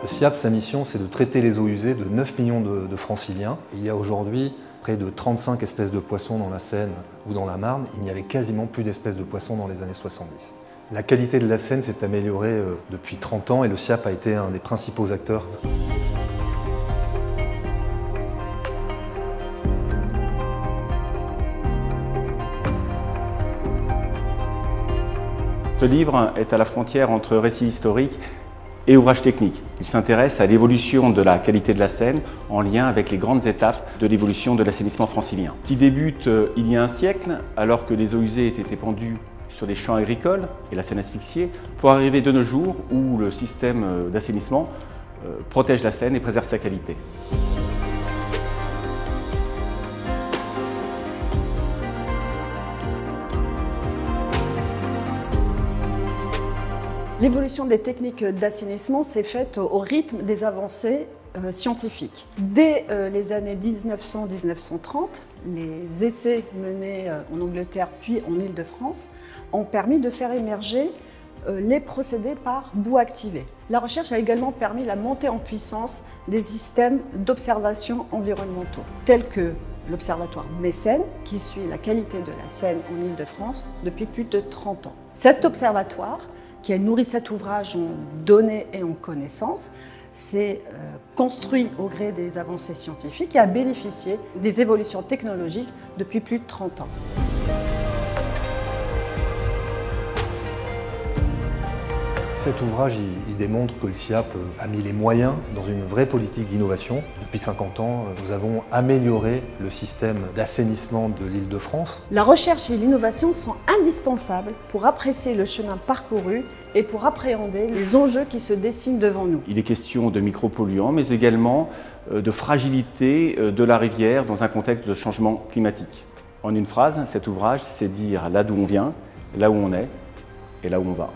Le SIAP, sa mission, c'est de traiter les eaux usées de 9 millions de franciliens. Il y a aujourd'hui près de 35 espèces de poissons dans la Seine ou dans la Marne. Il n'y avait quasiment plus d'espèces de poissons dans les années 70. La qualité de la Seine s'est améliorée depuis 30 ans et le SIAP a été un des principaux acteurs. Ce livre est à la frontière entre récit historique et ouvrage technique. Il s'intéresse à l'évolution de la qualité de la Seine en lien avec les grandes étapes de l'évolution de l'assainissement francilien, qui débute il y a un siècle, alors que les eaux usées étaient épandues sur des champs agricoles et la Seine asphyxiée, pour arriver de nos jours où le système d'assainissement protège la Seine et préserve sa qualité. L'évolution des techniques d'assainissement s'est faite au rythme des avancées scientifiques. Dès les années 1900-1930, les essais menés en Angleterre puis en Île-de-France ont permis de faire émerger les procédés par bout activé. La recherche a également permis la montée en puissance des systèmes d'observation environnementaux, tels que l'Observatoire Mécène, qui suit la qualité de la Seine en Île-de-France depuis plus de 30 ans. Cet observatoire, qui a nourri cet ouvrage en données et en connaissances, s'est construit au gré des avancées scientifiques et a bénéficié des évolutions technologiques depuis plus de 30 ans. Cet ouvrage, il démontre que le SIAP a mis les moyens dans une vraie politique d'innovation. Depuis 50 ans, nous avons amélioré le système d'assainissement de l'Île-de-France. La recherche et l'innovation sont indispensables pour apprécier le chemin parcouru et pour appréhender les enjeux qui se dessinent devant nous. Il est question de micropolluants, mais également de fragilité de la rivière dans un contexte de changement climatique. En une phrase, cet ouvrage, c'est dire là d'où on vient, là où on est et là où on va.